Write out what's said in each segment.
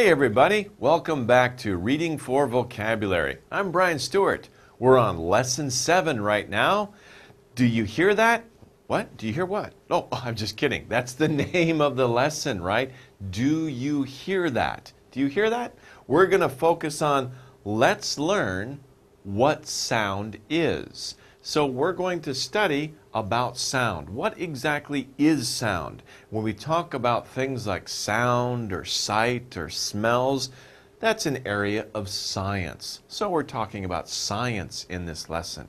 Hey everybody, welcome back to Reading for Vocabulary. I'm Brian Stewart. We're on Lesson 7 right now. Do you hear that? What? Do you hear what? Oh, I'm just kidding. That's the name of the lesson, right? Do you hear that? Do you hear that? We're going to focus on let's learn what sound is. So we're going to study about sound. What exactly is sound? When we talk about things like sound or sight or smells, that's an area of science. So we're talking about science in this lesson.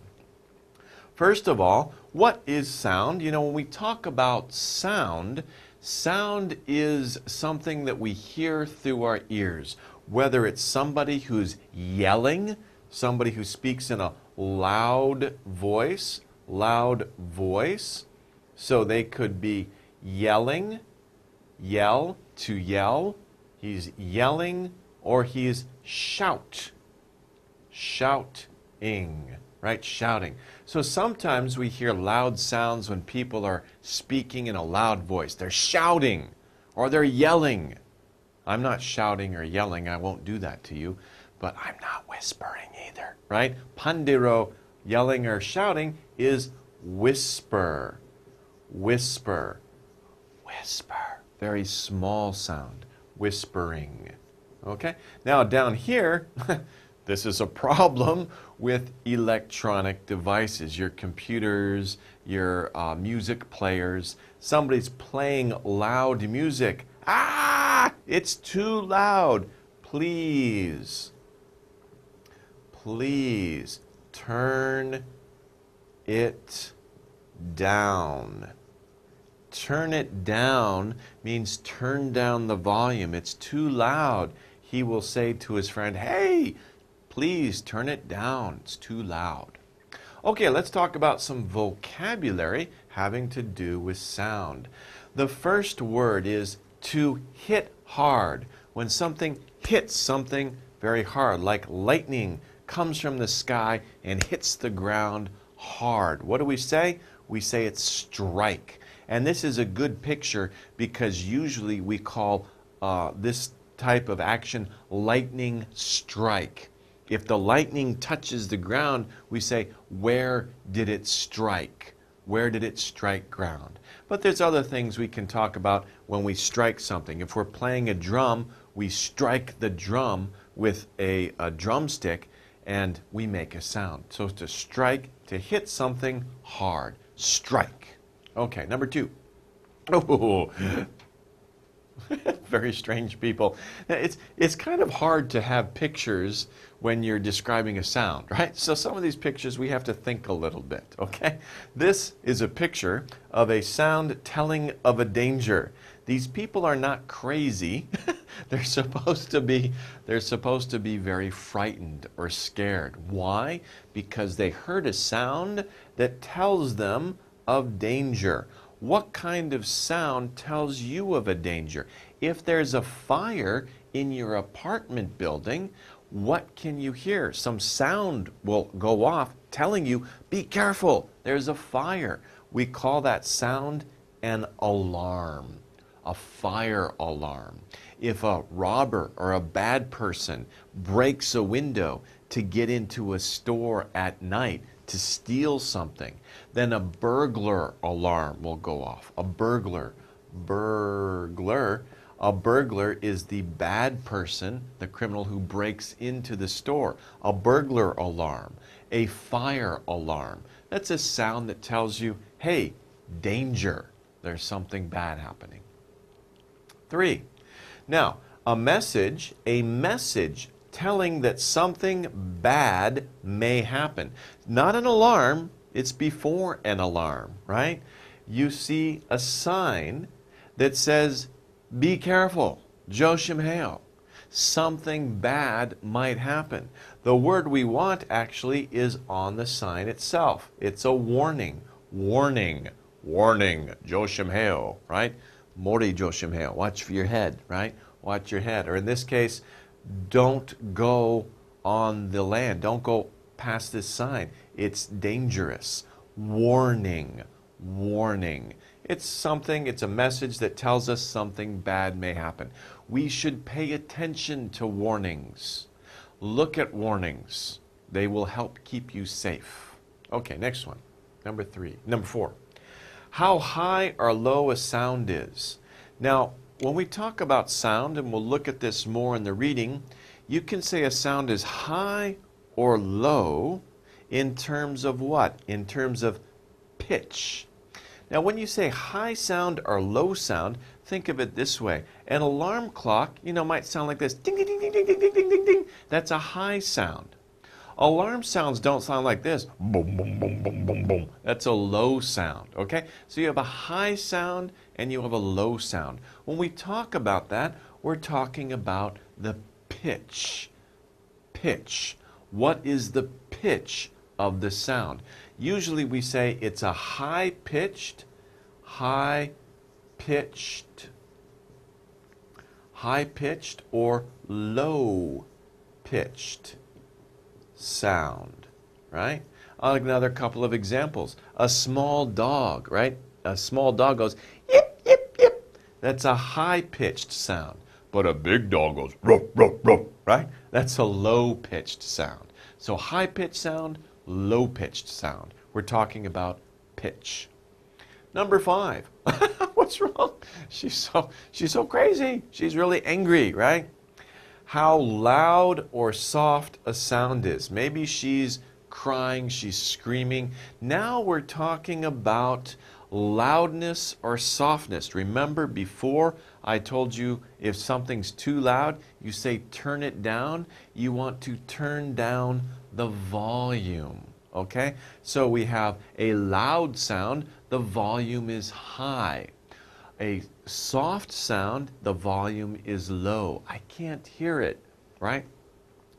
First of all, what is sound? You know, when we talk about sound, sound is something that we hear through our ears. Whether it's somebody who's yelling, somebody who speaks in a loud voice, so they could be yelling, yell, to yell, he's yelling, or he's shouting, right, shouting. So sometimes we hear loud sounds when people are speaking in a loud voice. They're shouting, or they're yelling. I'm not shouting or yelling, I won't do that to you. But I'm not whispering either, right? Pandiro, yelling or shouting, is whisper. Whisper. Whisper. Very small sound. Whispering. Okay? Now down here, this is a problem with electronic devices. Your computers, your music players. Somebody's playing loud music. Ah! It's too loud. Please turn it down. Turn it down means turn down the volume. It's too loud. He will say to his friend, hey, please turn it down. It's too loud. Okay, let's talk about some vocabulary having to do with sound. The first word is to hit hard. When something hits something very hard, like lightning comes from the sky and hits the ground hard. What do we say? We say it's strike. And this is a good picture because usually we call this type of action lightning strike. If the lightning touches the ground, we say, where did it strike? Where did it strike ground? But there's other things we can talk about when we strike something. If we're playing a drum, we strike the drum with a drumstick and we make a sound. So to strike, to hit something hard. Strike. Okay, number 2. Oh, very strange people. It's kind of hard to have pictures when you're describing a sound, right? So some of these pictures we have to think a little bit, okay? This is a picture of a sound telling of a danger. These people are not crazy. They're supposed to be very frightened or scared. Why? Because they heard a sound that tells them of danger. What kind of sound tells you of a danger? If there's a fire in your apartment building, what can you hear? Some sound will go off telling you, be careful, there's a fire. We call that sound an alarm, a fire alarm. If a robber or a bad person breaks a window to get into a store at night to steal something, then a burglar alarm will go off. A burglar is the bad person, the criminal who breaks into the store. A burglar alarm, a fire alarm. That's a sound that tells you, hey, danger, there's something bad happening. 3. Now, a message telling that something bad may happen. Not an alarm, it's before an alarm, right? You see a sign that says, be careful, 조심해요. Something bad might happen. The word we want actually is on the sign itself. It's a warning. Warning, 조심해요, right? 머리 조심해요. Watch for your head, right? Watch your head. Or in this case, don't go on the land. Don't go past this sign. It's dangerous. Warning. It's something, it's a message that tells us something bad may happen. We should pay attention to warnings. Look at warnings. They will help keep you safe. Okay, next one. Number 4. How high or low a sound is. Now, when we talk about sound, and we'll look at this more in the reading, you can say a sound is high or low in terms of what? In terms of pitch. Now, when you say high sound or low sound, think of it this way. An alarm clock, might sound like this. Ding, ding, ding, ding, ding, ding, ding, ding, ding. That's a high sound. Alarm sounds don't sound like this. Boom, boom, boom, boom, boom, boom. That's a low sound, okay? So you have a high sound and you have a low sound. When we talk about that, we're talking about the pitch. Pitch. What is the pitch of the sound? Usually we say it's a high-pitched or low-pitched sound, right? Another couple of examples. A small dog, right? A small dog goes, yip, yip, yip. That's a high-pitched sound. But a big dog goes, ruff, ruff, ruff, right? That's a low-pitched sound. So high-pitched sound, low-pitched sound. We're talking about pitch. Number 5. What's wrong? She's so crazy. She's really angry, right? How loud or soft a sound is. Maybe she's crying, she's screaming. Now we're talking about loudness or softness. Remember before I told you if something's too loud, you say turn it down. You want to turn down the volume. Okay? So we have a loud sound, the volume is high. A soft sound, the volume is low. I can't hear it, right?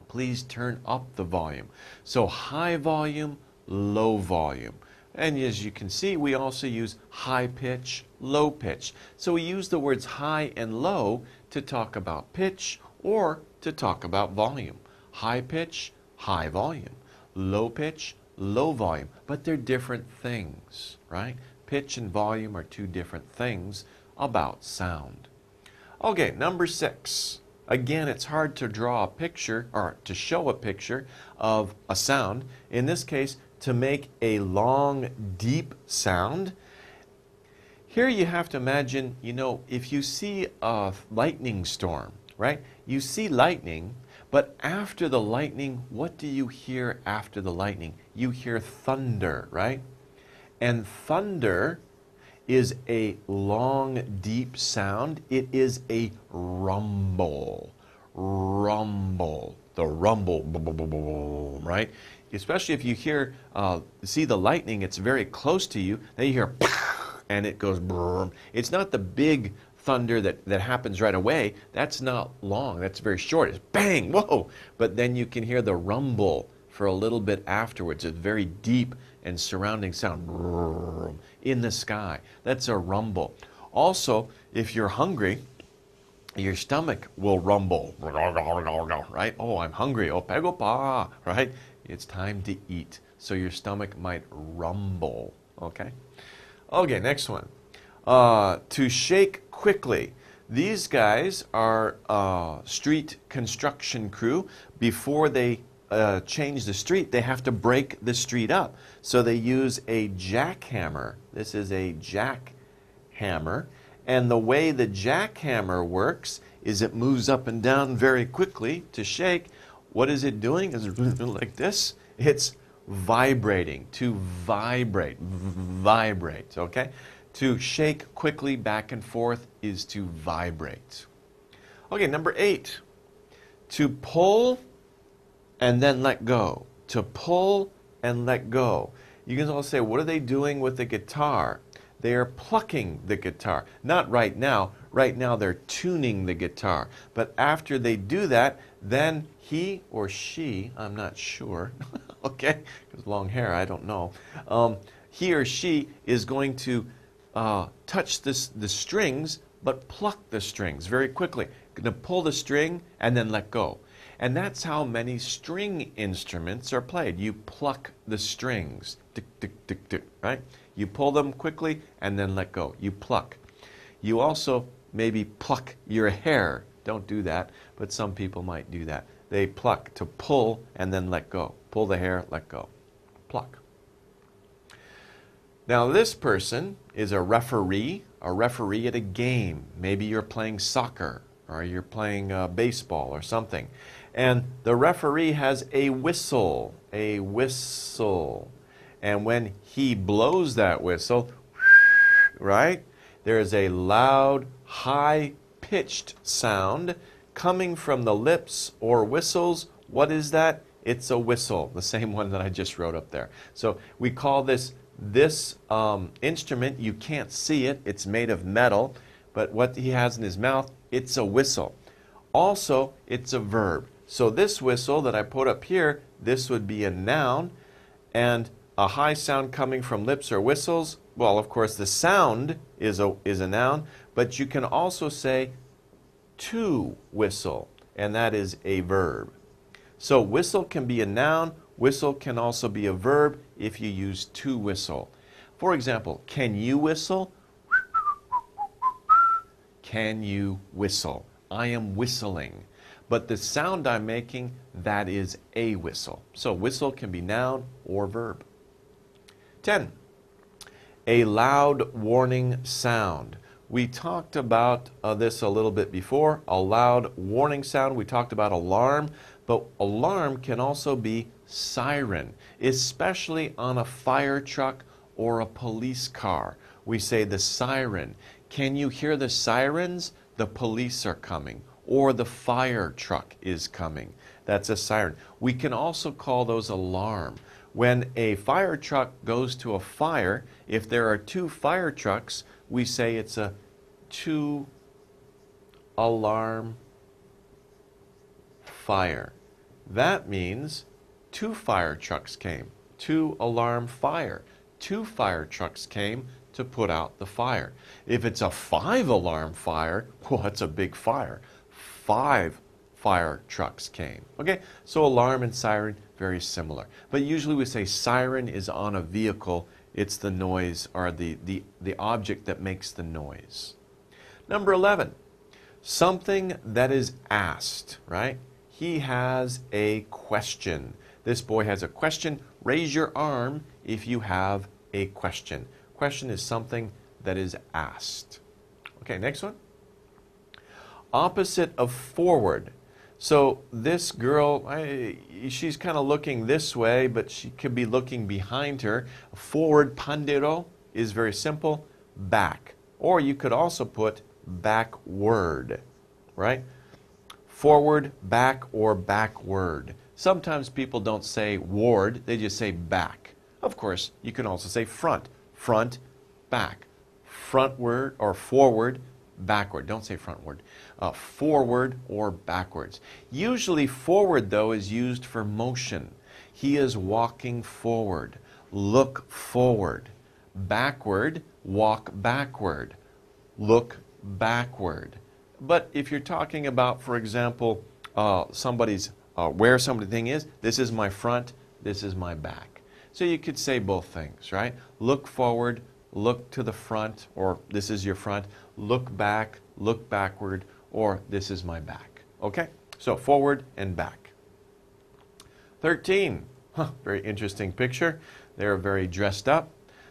Please turn up the volume. So high volume, low volume. And as you can see, we also use high pitch, low pitch. So we use the words high and low to talk about pitch or to talk about volume. High pitch, high volume. Low pitch, low volume. But they're different things, right? Pitch and volume are two different things about sound. Okay, number 6. Again, it's hard to draw a picture or to show a picture of a sound. In this case, to make a long, deep sound. Here you have to imagine, if you see a lightning storm, right? You see lightning, but after the lightning, what do you hear after the lightning? You hear thunder, right? And thunder is a long, deep sound. It is a rumble. Rumble. The rumble, right? Especially if you see the lightning, it's very close to you, then you hear and it goes brrr. It's not the big thunder that happens right away. That's not long. That's very short. It's bang, whoa. But then you can hear the rumble for a little bit afterwards. It's very deep and surrounding sound brrr, in the sky. That's a rumble. Also, if you're hungry, your stomach will rumble, right? Oh, I'm hungry. Oh, pegopa, right? It's time to eat. So your stomach might rumble, okay? Okay, next one. To shake quickly. These guys are street construction crew. Before they change the street, they have to break the street up. So they use a jackhammer. This is a jackhammer. And the way the jackhammer works is it moves up and down very quickly to shake. What is it doing? Is it like this? It's vibrating. To vibrate. Vibrate, okay? To shake quickly back and forth is to vibrate. Okay, number 8. To pull and then let go. To pull and let go. You can also say, what are they doing with the guitar? They are plucking the guitar. Not right now. Right now they're tuning the guitar. But after they do that, then he or she, I'm not sure, okay, because long hair, I don't know. He or she is going to touch the strings, but pluck the strings very quickly. Going to pull the string and then let go. And that's how many string instruments are played. You pluck the strings, tick, tick, tick, tick, right? You pull them quickly and then let go. You pluck. You also maybe pluck your hair. Don't do that, but some people might do that. They pluck to pull and then let go. Pull the hair, let go. Pluck. Now this person is a referee at a game. Maybe you're playing soccer or you're playing baseball or something. And the referee has a whistle. And when he blows that whistle, right, there is a loud, high-pitched sound coming from the lips or whistles. What is that? It's a whistle, the same one that I just wrote up there. So we call this instrument, you can't see it, it's made of metal, but what he has in his mouth, it's a whistle. Also, it's a verb. So this whistle that I put up here, this would be a noun, and a high sound coming from lips or whistles, well, of course, the sound is a noun, but you can also say to whistle, and that is a verb. So whistle can be a noun, whistle can also be a verb if you use to whistle. For example, can you whistle? Can you whistle? I am whistling. But the sound I'm making, that is a whistle. So whistle can be noun or verb. 10. A loud warning sound. We talked about this a little bit before. A loud warning sound. We talked about alarm, but alarm can also be siren, especially on a fire truck or a police car. We say the siren. Can you hear the sirens? The police are coming, or the fire truck is coming. That's a siren. We can also call those alarm. When a fire truck goes to a fire, if there are two fire trucks, we say it's a two-alarm fire. That means two fire trucks came. Two-alarm fire. Two fire trucks came to put out the fire. If it's a five-alarm fire, well, it's a big fire. 5 fire trucks came. Okay, so alarm and siren, very similar. But usually we say siren is on a vehicle. It's the noise or the object that makes the noise. Number 11, something that is asked, right? He has a question. This boy has a question. Raise your arm if you have a question. Question is something that is asked. Okay, next one. Opposite of forward. So this girl, she's kind of looking this way, but she could be looking behind her. Forward pandero is very simple, back. Or you could also put backward, right? Forward, back, or backward. Sometimes people don't say ward, they just say back. Of course, you can also say front. Front, back. Frontward or forward, backward. Don't say frontward. Forward or backwards. Usually forward, though, is used for motion. He is walking forward. Look forward. Backward, walk backward. Look backward. But if you're talking about, for example, somebody's where something is, this is my front, this is my back. So you could say both things, right? Look forward, look to the front, or this is your front. Look back, look backward, or this is my back. Okay? So forward and back. 13. Very interesting picture. They're very dressed up.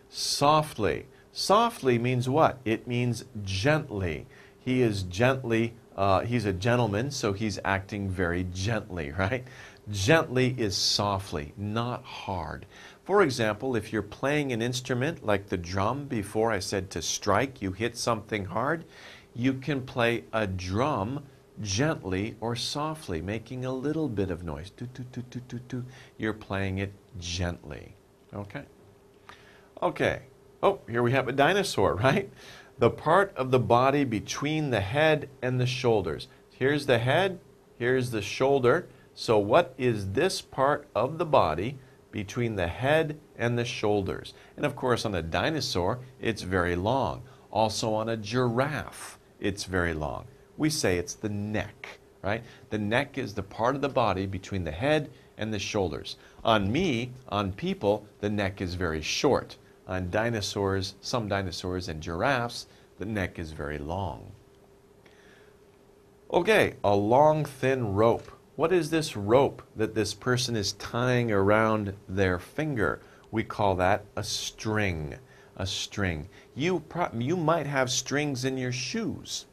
Softly. Softly means what? It means gently. He is gently, he's a gentleman, so he's acting very gently, right? Gently is softly, not hard. For example, if you're playing an instrument like the drum, before I said to strike, you hit something hard, you can play a drum gently or softly, making a little bit of noise. Do, do, do, do, do, do. You're playing it gently. Okay? Okay. Oh, here we have a dinosaur, right? The part of the body between the head and the shoulders. Here's the head, here's the shoulder. So what is this part of the body between the head and the shoulders? And of course on a dinosaur, it's very long. Also on a giraffe, it's very long. We say it's the neck, right? The neck is the part of the body between the head and the shoulders. On me, on people, the neck is very short. On dinosaurs, some dinosaurs and giraffes, the neck is very long. Okay, a long, thin rope. What is this rope that this person is tying around their finger? We call that a string. A string. You might have strings in your shoes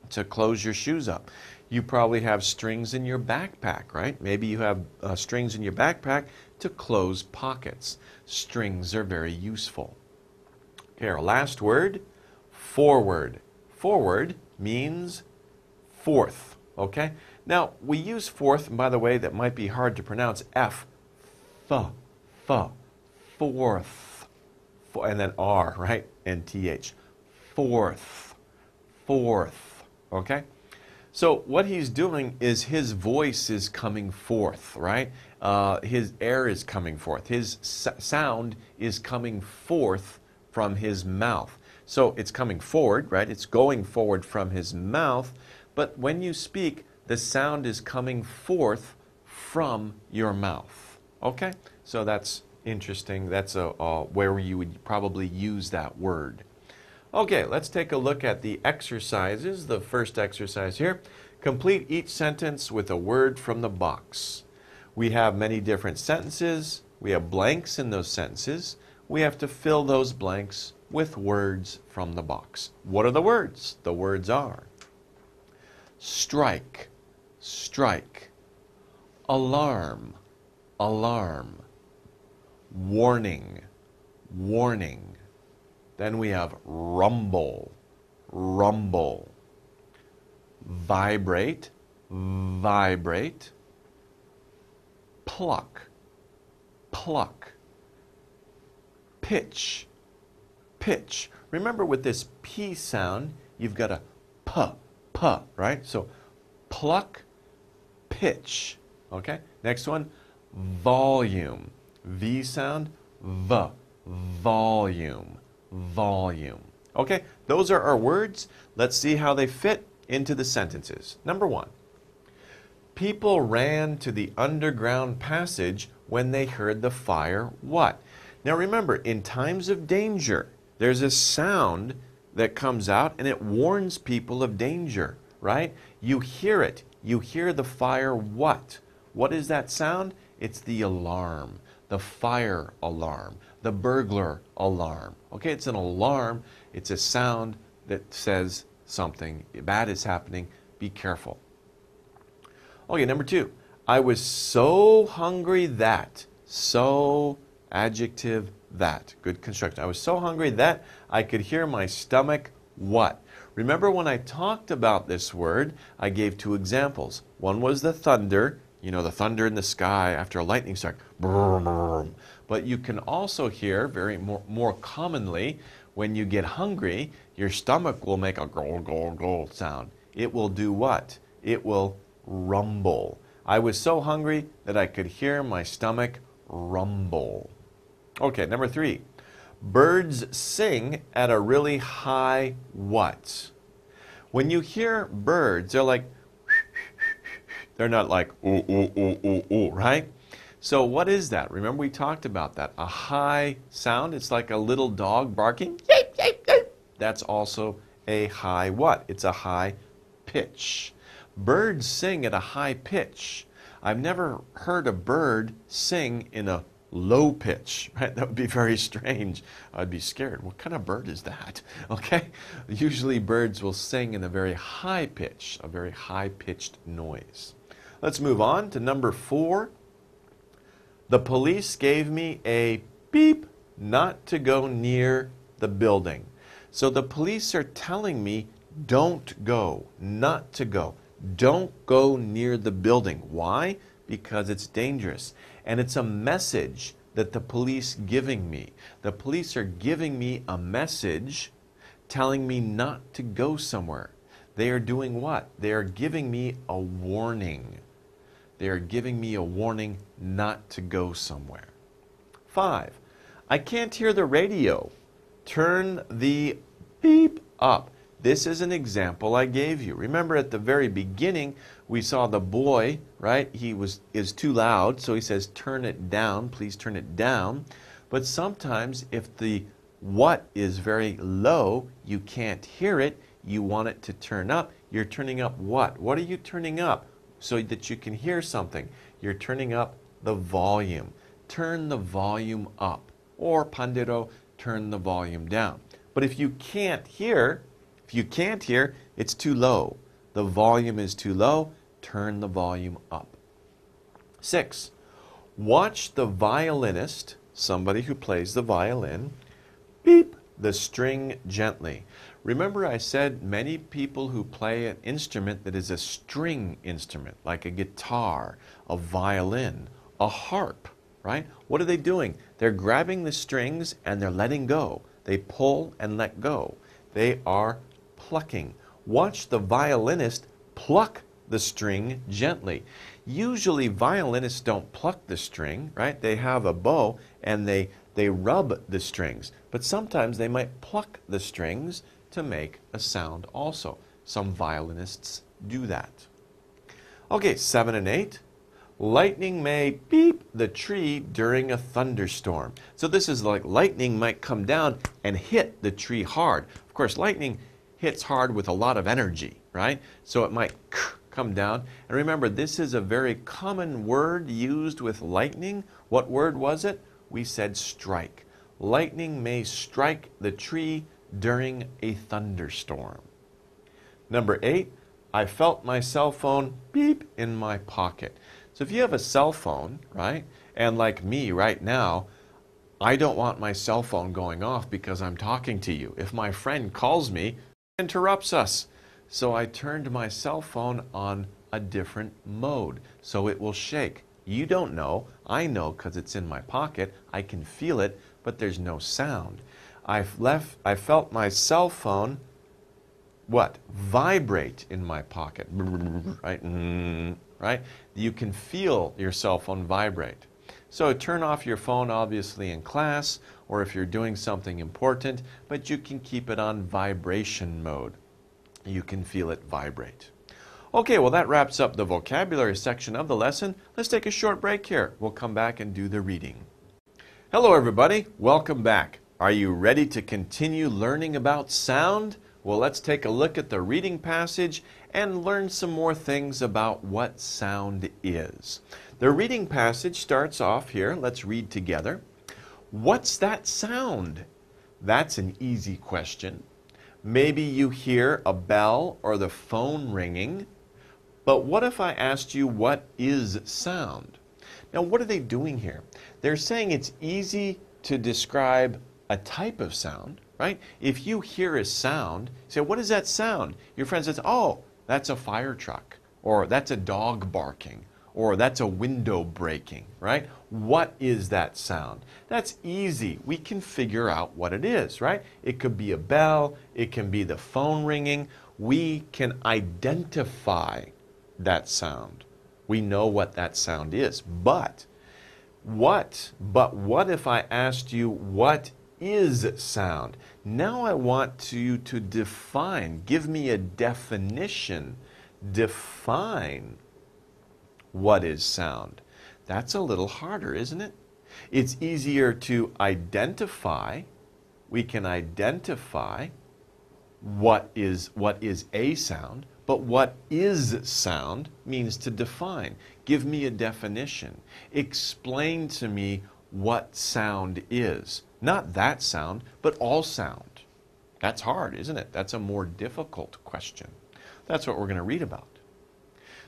to close your shoes up. You probably have strings in your backpack, right? Maybe you have strings in your backpack to close pockets. Strings are very useful. Okay, our last word, forward. Forward means fourth, okay? Now, we use fourth, and by the way, that might be hard to pronounce, F, fourth, and then R, right? And TH, fourth, okay? So what he's doing is his voice is coming forth, right? His air is coming forth. His sound is coming forth from his mouth. So it's coming forward, right? It's going forward from his mouth. But when you speak, the sound is coming forth from your mouth. Okay? So that's interesting. That's where you would probably use that word. Okay, let's take a look at the exercises. The first exercise here. Complete each sentence with a word from the box. We have many different sentences. We have blanks in those sentences. We have to fill those blanks with words from the box. What are the words? The words are strike, strike, alarm, alarm, warning, warning. Then we have rumble, rumble, vibrate, vibrate, pluck, pluck, pitch, pitch. Remember with this P sound, you've got a P, right? So pluck, pitch, okay? Next one, volume, V sound, V, volume, volume. Okay, those are our words. Let's see how they fit into the sentences. Number one, people ran to the underground passage when they heard the fire what? Now remember, in times of danger, there's a sound that comes out and it warns people of danger, right? You hear it. You hear the fire what? What is that sound? It's the alarm, the fire alarm, the burglar alarm. Okay, it's an alarm. It's a sound that says something bad is happening. Be careful. Okay, number two. I was so hungry that. So, adjective, that. Good construction. I was so hungry that I could hear my stomach what? Remember when I talked about this word, I gave two examples. One was the thunder. You know, the thunder in the sky after a lightning strike. But you can also hear more commonly when you get hungry, your stomach will make a gurgle, gurgle sound. It will do what? It will rumble. I was so hungry that I could hear my stomach rumble. Okay, number three. Birds sing at a really high what? When you hear birds, they're like, they're not like, ooh, ooh, ooh, ooh, ooh, right? So what is that? Remember we talked about that. A high sound, it's like a little dog barking. Yeep, yeep, yeep. That's also a high what? It's a high pitch. Birds sing at a high pitch. I've never heard a bird sing in a low pitch, right? That would be very strange. I'd be scared. What kind of bird is that? Okay? Usually birds will sing in a very high pitch, a very high-pitched noise. Let's move on to number four. The police gave me a beep not to go near the building. So the police are telling me don't go, not to go. Don't go near the building. Why? Because it's dangerous. And it's a message that the police giving me. The police are giving me a message telling me not to go somewhere. They are doing what? They are giving me a warning. They are giving me a warning not to go somewhere. 5. I can't hear the radio. Turn the beep up. This is an example I gave you. Remember at the very beginning, we saw the boy, right? He is too loud, so he says, turn it down. Please turn it down. But sometimes if the what is very low, you can't hear it, you want it to turn up, you're turning up what? What are you turning up so that you can hear something? You're turning up the volume. Turn the volume up. Or pandero, turn the volume down. But if you can't hear, it's too low. The volume is too low, turn the volume up. 6. Watch the violinist, somebody who plays the violin, beep the string gently. Remember I said many people who play an instrument that is a string instrument, like a guitar, a violin, a harp, right? What are they doing? They're grabbing the strings and they're letting go. They pull and let go. They are plucking. Watch the violinist pluck the string gently. Usually violinists don't pluck the string, right? They have a bow and they rub the strings. But sometimes they might pluck the strings to make a sound also. Some violinists do that. Okay, 7 and 8. Lightning may beep the tree during a thunderstorm. So this is like lightning might come down and hit the tree hard. Of course, lightning hits hard with a lot of energy, right? So it might come down. And remember, this is a very common word used with lightning. What word was it? We said strike. Lightning may strike the tree during a thunderstorm. Number 8, I felt my cell phone beep in my pocket. So if you have a cell phone, right, and like me right now, I don't want my cell phone going off because I'm talking to you. If my friend calls me, it interrupts us. So I turned my cell phone on a different mode so it will shake. You don't know. I know because it's in my pocket. I can feel it, but there's no sound. I felt my cell phone, what? Vibrate in my pocket, right? Right? You can feel your cell phone vibrate. So turn off your phone obviously in class or if you're doing something important, but you can keep it on vibration mode. You can feel it vibrate. Okay, well that wraps up the vocabulary section of the lesson. Let's take a short break here. We'll come back and do the reading. Hello everybody, welcome back. Are you ready to continue learning about sound? Well, let's take a look at the reading passage and learn some more things about what sound is. The reading passage starts off here. Let's read together. What's that sound? That's an easy question. Maybe you hear a bell or the phone ringing. But what if I asked you what is sound? Now, what are they doing here? They're saying it's easy to describe a type of sound, right? If you hear a sound, you say, what is that sound? Your friend says, oh, that's a fire truck, or that's a dog barking, or that's a window breaking, right? What is that sound? That's easy. We can figure out what it is, right? It could be a bell, it can be the phone ringing. We can identify that sound. We know what that sound is. But what if I asked you what is sound? Now I want you to define. Give me a definition. Define what is sound. That's a little harder, isn't it? It's easier to identify. We can identify what is a sound, but what is sound means to define. Give me a definition. Explain to me what sound is. Not that sound, but all sound. That's hard, isn't it? That's a more difficult question. That's what we're going to read about.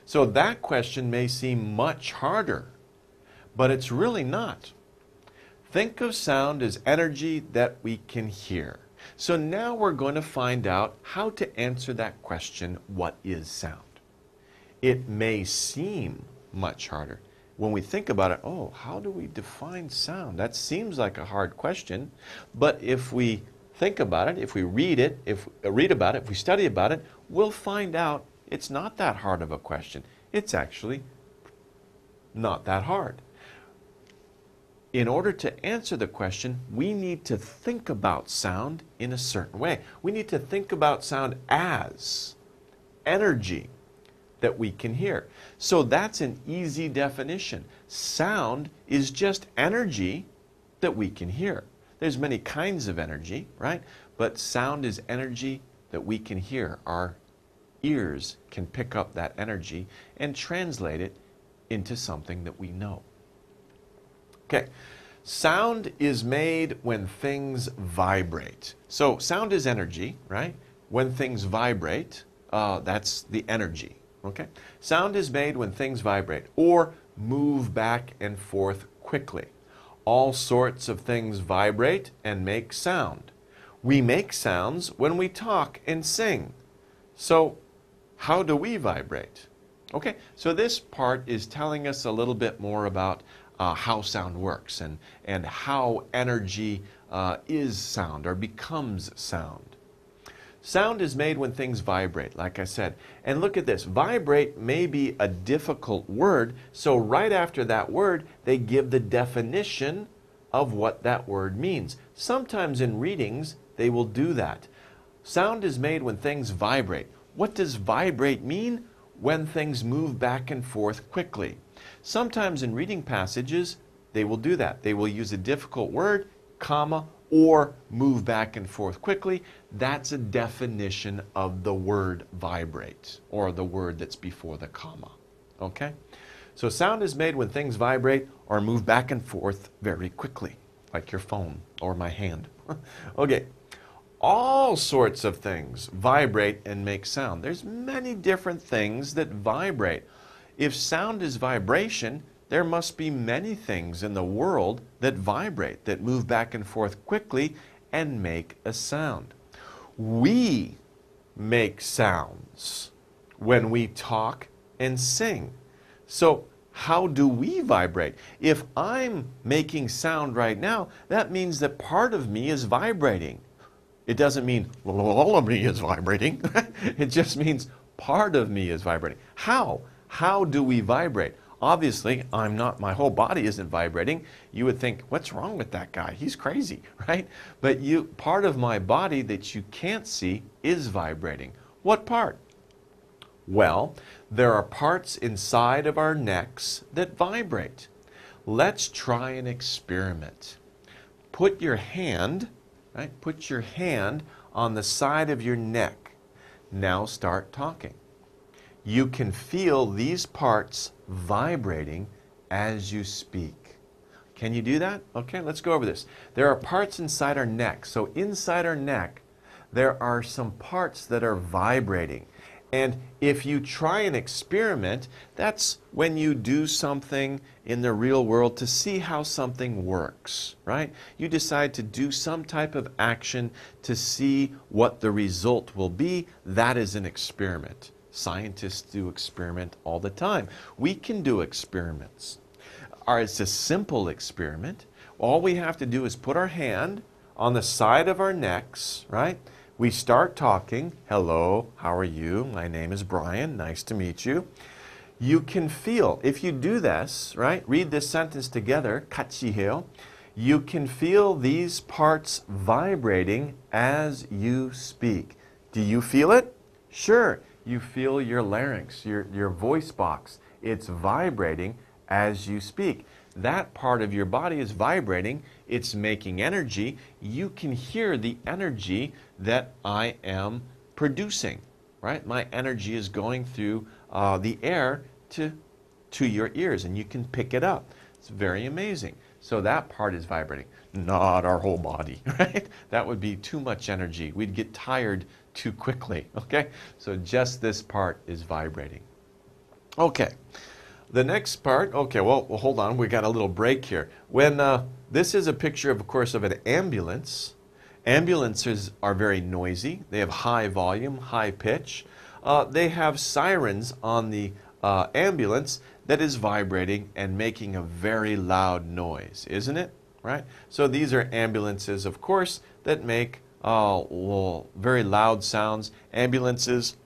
So that question may seem much harder, but it's really not. Think of sound as energy that we can hear. So now we're going to find out how to answer that question, what is sound? It may seem much harder. When we think about it, oh, how do we define sound? That seems like a hard question, but if we think about it, if we read about it, if we study about it, we'll find out it's not that hard of a question. It's actually not that hard. In order to answer the question, we need to think about sound in a certain way. We need to think about sound as energy that we can hear. So that's an easy definition. Sound is just energy that we can hear. There's many kinds of energy, right? But sound is energy that we can hear. Our ears can pick up that energy and translate it into something that we know. Okay, sound is made when things vibrate. So sound is energy, right? When things vibrate, that's the energy, okay? Sound is made when things vibrate or move back and forth quickly. All sorts of things vibrate and make sound. We make sounds when we talk and sing. So how do we vibrate? Okay, so this part is telling us a little bit more about how sound works and how energy is sound or becomes sound. Sound is made when things vibrate, like I said. And look at this. Vibrate may be a difficult word, so right after that word, they give the definition of what that word means. Sometimes in readings, they will do that. Sound is made when things vibrate. What does vibrate mean? When things move back and forth quickly. Sometimes in reading passages, they will do that. They will use a difficult word, comma, or move back and forth quickly. That's a definition of the word vibrate, or the word that's before the comma. Okay? So sound is made when things vibrate or move back and forth very quickly, like your phone or my hand. Okay. All sorts of things vibrate and make sound. There's many different things that vibrate. If sound is vibration, there must be many things in the world that vibrate, that move back and forth quickly and make a sound. We make sounds when we talk and sing. So how do we vibrate? If I'm making sound right now, that means that part of me is vibrating. It doesn't mean all of me is vibrating. It just means part of me is vibrating. How? How do we vibrate? Obviously, my whole body isn't vibrating. You would think, what's wrong with that guy? He's crazy, right? But part of my body that you can't see is vibrating. What part? Well, there are parts inside of our necks that vibrate. Let's try an experiment. Put your hand on the side of your neck. Now start talking. You can feel these parts vibrating as you speak. Can you do that? Okay, let's go over this. There are parts inside our neck. So inside our neck, there are some parts that are vibrating. And if you try an experiment, that's when you do something in the real world to see how something works, right? You decide to do some type of action to see what the result will be. That is an experiment. Scientists do experiment all the time. We can do experiments. It's a simple experiment. All we have to do is put our hand on the side of our necks, right? We start talking. Hello, how are you? My name is Brian. Nice to meet you. You can feel, if you do this, right? Read this sentence together. 같이 해요. You can feel these parts vibrating as you speak. Do you feel it? Sure. You feel your larynx, your voice box. It's vibrating as you speak. That part of your body is vibrating. It's making energy. You can hear the energy that I am producing, right? My energy is going through the air to your ears, and you can pick it up. It's very amazing. So that part is vibrating, not our whole body, right? That would be too much energy. We'd get tired too quickly, okay? So just this part is vibrating. Okay. The next part, okay, well, hold on. We got a little break here. When this is a picture, of course, of an ambulance. Ambulances are very noisy. They have high volume, high pitch. They have sirens on the ambulance that is vibrating and making a very loud noise, isn't it? Right? So these are ambulances, of course, that make very loud sounds. Ambulances,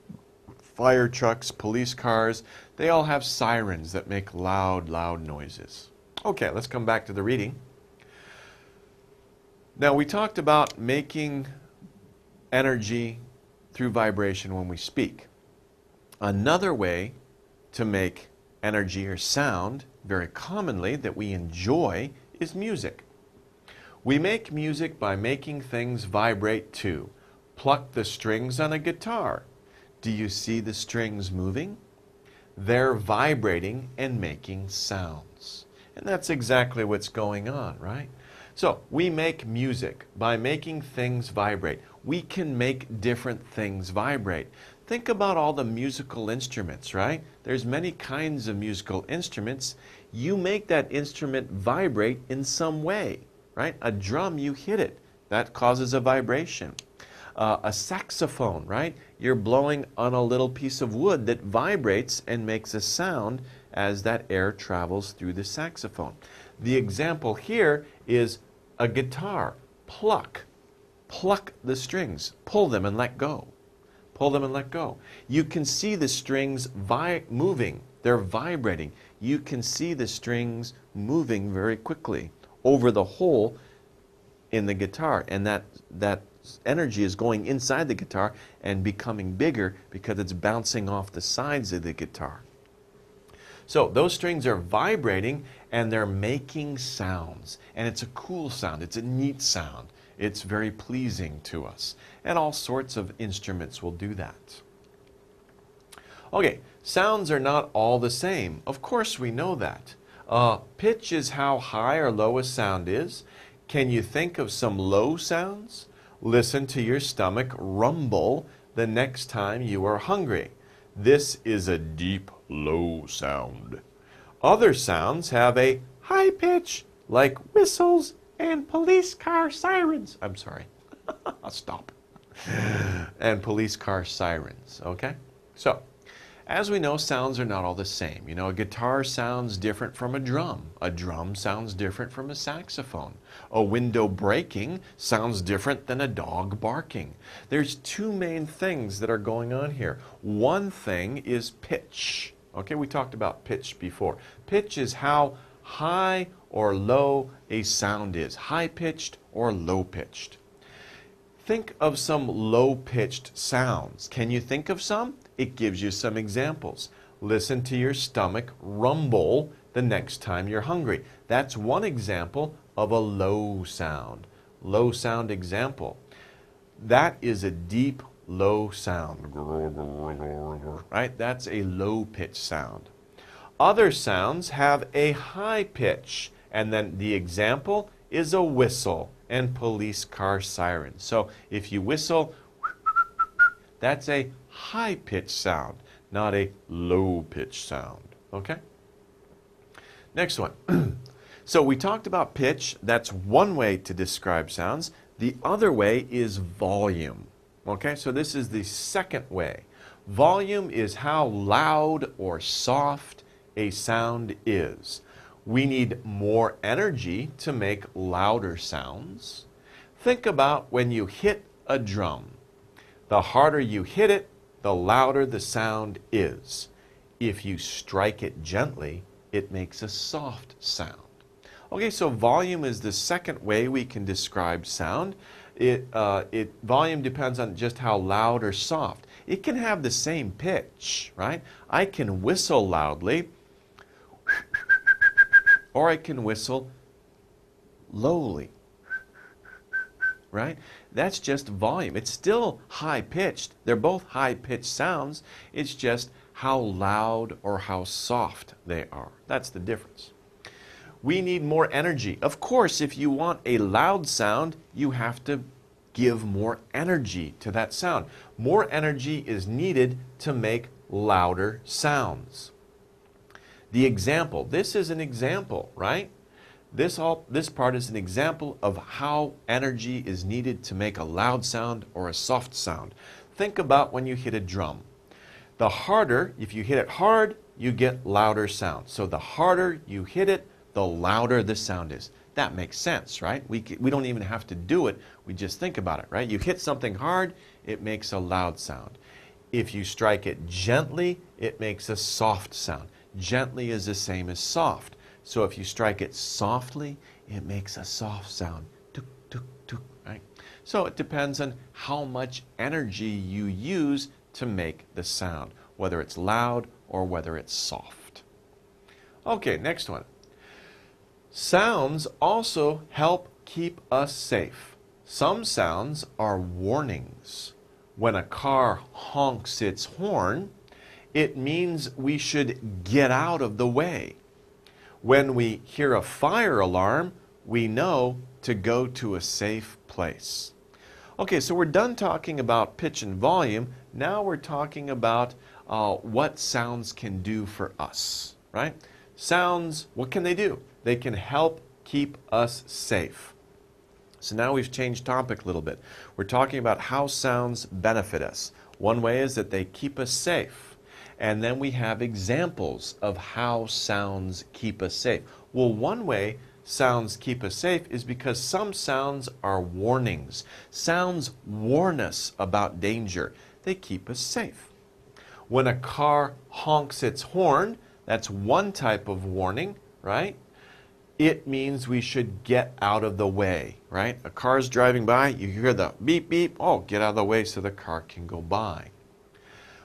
fire trucks, police cars, they all have sirens that make loud, loud noises. Okay, let's come back to the reading. Now, we talked about making energy through vibration when we speak. Another way to make energy or sound, very commonly, that we enjoy is music. We make music by making things vibrate too. Pluck the strings on a guitar. Do you see the strings moving? They're vibrating and making sounds. And that's exactly what's going on, right? So we make music by making things vibrate. We can make different things vibrate. Think about all the musical instruments, right? There's many kinds of musical instruments. You make that instrument vibrate in some way, right? A drum, you hit it. That causes a vibration. A saxophone, right? You're blowing on a little piece of wood that vibrates and makes a sound as that air travels through the saxophone. The example here is a guitar. Pluck. Pluck the strings. Pull them and let go. Pull them and let go. You can see the strings moving. They're vibrating. You can see the strings moving very quickly over the hole in the guitar, and that energy is going inside the guitar and becoming bigger because it's bouncing off the sides of the guitar. So those strings are vibrating and they're making sounds, and it's a cool sound. It's a neat sound. It's very pleasing to us, and all sorts of instruments will do that. Okay, sounds are not all the same. Of course we know that. Pitch is how high or low a sound is. Can you think of some low sounds? Listen to your stomach rumble the next time you are hungry. This is a deep, low sound. Other sounds have a high pitch, like whistles and police car sirens. I'm sorry. I'll stop. And police car sirens, okay? So, as we know, sounds are not all the same. You know, a guitar sounds different from a drum. A drum sounds different from a saxophone. A window breaking sounds different than a dog barking. There's two main things that are going on here. One thing is pitch. Okay, we talked about pitch before. Pitch is how high or low a sound is. High-pitched or low-pitched. Think of some low-pitched sounds. Can you think of some? It gives you some examples. Listen to your stomach rumble the next time you're hungry. That's one example of a low sound. Low sound example. That is a deep, low sound. Right? That's a low-pitched sound. Other sounds have a high pitch, and then the example is a whistle and police car sirens. So if you whistle, that's a high-pitched sound, not a low-pitched sound. Okay? Next one. So we talked about pitch. That's one way to describe sounds. The other way is volume. Okay? So this is the second way. Volume is how loud or soft a sound is. We need more energy to make louder sounds. Think about when you hit a drum. The harder you hit it, the louder the sound is. If you strike it gently, it makes a soft sound. Okay, so volume is the second way we can describe sound. Volume depends on just how loud or soft. It can have the same pitch, right? I can whistle loudly, or I can whistle lowly, right? That's just volume. It's still high-pitched. They're both high-pitched sounds. It's just how loud or how soft they are. That's the difference. We need more energy. Of course, if you want a loud sound, you have to give more energy to that sound. More energy is needed to make louder sounds. The example. This is an example, right? This part is an example of how energy is needed to make a loud sound or a soft sound. Think about when you hit a drum. The harder, if you hit it hard, you get louder sound. So the harder you hit it, the louder the sound is. That makes sense, right? We don't even have to do it. We just think about it, right? You hit something hard, it makes a loud sound. If you strike it gently, it makes a soft sound. Gently is the same as soft. So if you strike it softly, it makes a soft sound. Tuk, tuk, tuk, right? So it depends on how much energy you use to make the sound, whether it's loud or whether it's soft. Okay, next one. Sounds also help keep us safe. Some sounds are warnings. When a car honks its horn, it means we should get out of the way. When we hear a fire alarm, we know to go to a safe place. Okay, so we're done talking about pitch and volume. Now we're talking about what sounds can do for us, right? Sounds, what can they do? They can help keep us safe. So now we've changed topic a little bit. We're talking about how sounds benefit us. One way is that they keep us safe. And then we have examples of how sounds keep us safe. Well, one way sounds keep us safe is because some sounds are warnings. Sounds warn us about danger. They keep us safe. When a car honks its horn, that's one type of warning, right? It means we should get out of the way, right? A car's driving by, you hear the beep, beep, oh, get out of the way so the car can go by.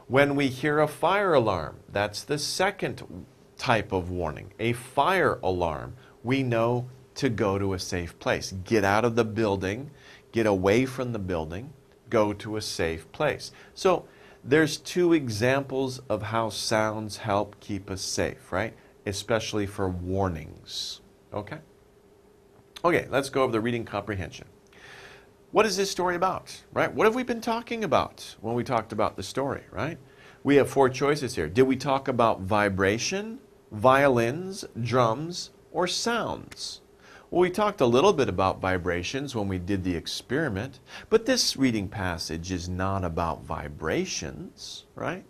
When we hear a fire alarm, that's the second type of warning. A fire alarm, we know to go to a safe place. Get out of the building, get away from the building, go to a safe place. So there's two examples of how sounds help keep us safe, right? Especially for warnings. Okay? Okay, let's go over the reading comprehension. What is this story about, right? What have we been talking about when we talked about the story, right? We have four choices here. Did we talk about vibration, violins, drums, or sounds? Well, we talked a little bit about vibrations when we did the experiment, but this reading passage is not about vibrations, right?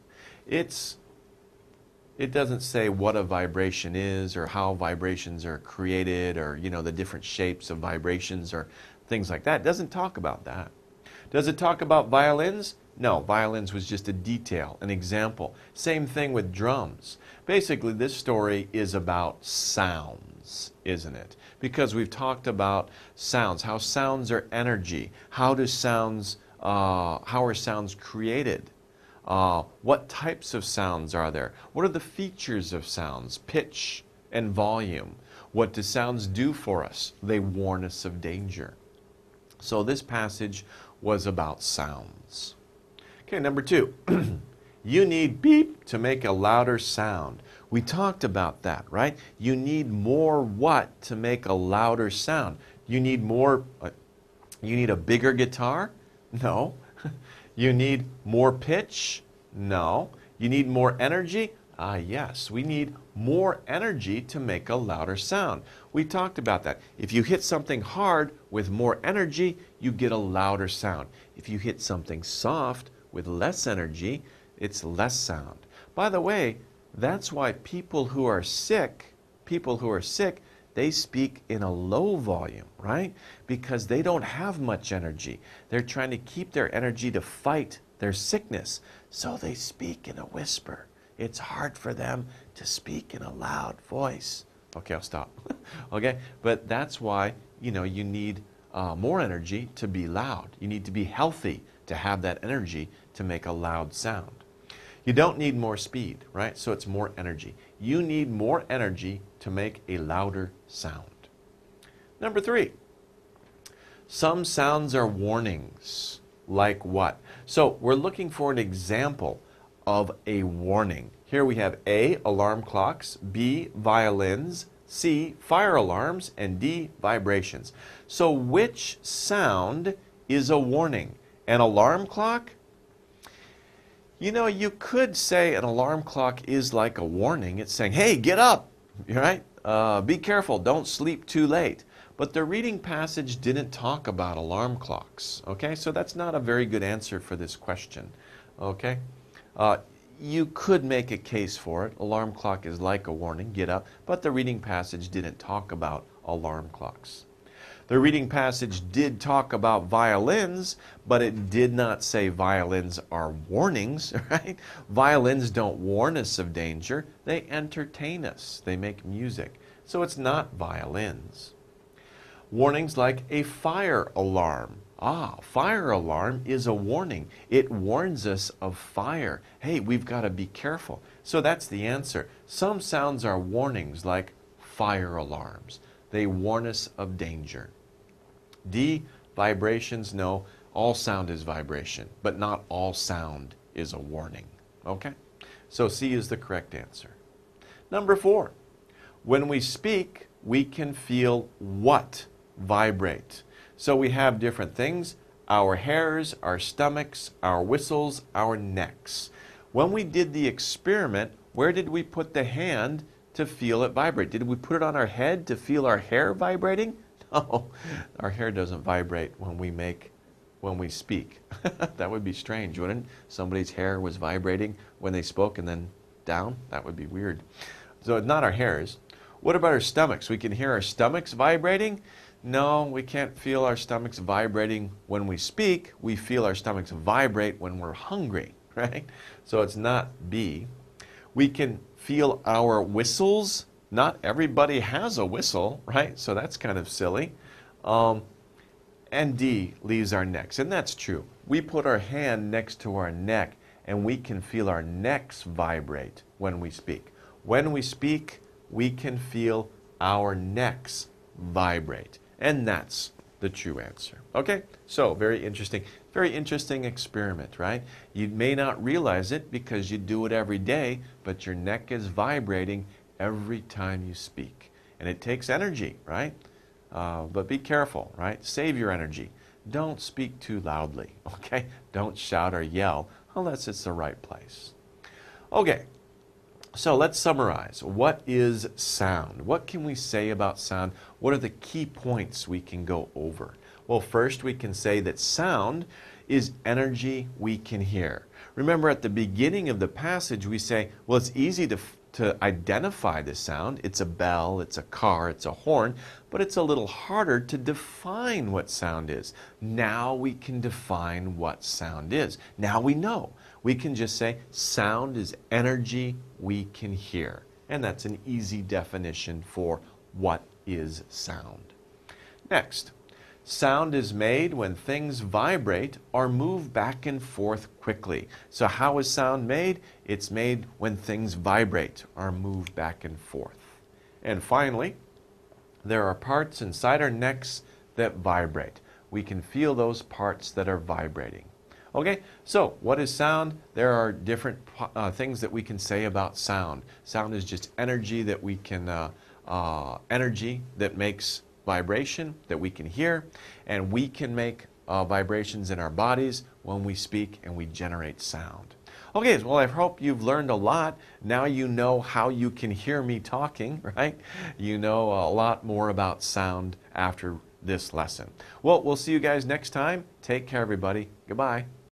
It doesn't say what a vibration is or how vibrations are created or, you know, the different shapes of vibrations or things like that. It doesn't talk about that. Does it talk about violins? No, violins was just a detail, an example. Same thing with drums. Basically, this story is about sounds, isn't it? Because we've talked about sounds, how sounds are energy. How are sounds created? What types of sounds are there? What are the features of sounds? Pitch and volume. What do sounds do for us? They warn us of danger. So this passage was about sounds. Okay, number two. You need beep to make a louder sound. We talked about that, right? You need more what to make a louder sound? You need more, you need a bigger guitar? No. You need more pitch? No. You need more energy? Yes, we need more energy to make a louder sound. We talked about that. If you hit something hard with more energy, you get a louder sound. If you hit something soft with less energy, it's less sound. By the way, that's why people who are sick, they speak in a low volume, right? Because they don't have much energy. They're trying to keep their energy to fight their sickness. So they speak in a whisper. It's hard for them to speak in a loud voice. Okay, I'll stop. Okay, but that's why, you know, you need more energy to be loud. You need to be healthy to have that energy to make a loud sound. You don't need more speed, right? So it's more energy. You need more energy to make a louder sound. Number three, some sounds are warnings. Like what? So we're looking for an example of a warning. Here we have A, alarm clocks, B, violins, C, fire alarms, and D, vibrations. So which sound is a warning? An alarm clock? You know, you could say an alarm clock is like a warning. It's saying, hey, get up, right? Be careful, don't sleep too late. But the reading passage didn't talk about alarm clocks, okay? So that's not a very good answer for this question, okay? You could make a case for it. Alarm clock is like a warning, get up, but the reading passage didn't talk about alarm clocks. The reading passage did talk about violins, but it did not say violins are warnings, right? Violins don't warn us of danger. They entertain us. They make music. So it's not violins. Warnings like a fire alarm. Fire alarm is a warning. It warns us of fire. Hey, we've got to be careful. So that's the answer. Some sounds are warnings like fire alarms. They warn us of danger. D, vibrations, no. All sound is vibration, but not all sound is a warning. Okay? So C is the correct answer. Number 4, when we speak, we can feel what vibrate. So we have different things: our hairs, our stomachs, our whistles, our necks. When we did the experiment, where did we put the hand to feel it vibrate? Did we put it on our head to feel our hair vibrating? No, our hair doesn't vibrate when we speak. That would be strange, wouldn't it? Somebody's hair was vibrating when they spoke and then down? That would be weird. So it's not our hairs. What about our stomachs? We can hear our stomachs vibrating? No, we can't feel our stomachs vibrating when we speak. We feel our stomachs vibrate when we're hungry, right? So it's not B. We can feel our whistles. Not everybody has a whistle, right? So that's kind of silly. And D leaves our necks, and that's true. We put our hand next to our neck, and we can feel our necks vibrate when we speak. When we speak, we can feel our necks vibrate, and that's the true answer. Okay, so very interesting experiment, right? You may not realize it because you do it every day, but your neck is vibrating every time you speak, and it takes energy, right? But be careful, right? Save your energy. Don't speak too loudly, okay? Don't shout or yell unless it's the right place. Okay, so let's summarize. What is sound? What can we say about sound? What are the key points we can go over? Well, first we can say that sound is energy we can hear. Remember, at the beginning of the passage we say, well, it's easy to identify the sound. It's a bell, it's a car, it's a horn, but it's a little harder to define what sound is. Now we can define what sound is. Now we know. We can just say sound is energy we can hear. And that's an easy definition for what is sound. Next, sound is made when things vibrate or move back and forth quickly. So how is sound made? It's made when things vibrate or move back and forth. And finally, there are parts inside our necks that vibrate. We can feel those parts that are vibrating. Okay, so what is sound? There are different things that we can say about sound. Sound is just energy that we can, energy that makes vibration that we can hear, and we can make vibrations in our bodies when we speak and we generate sound. Okay, well, I hope you've learned a lot. Now you know how you can hear me talking, right? You know a lot more about sound after this lesson. Well, we'll see you guys next time. Take care, everybody. Goodbye.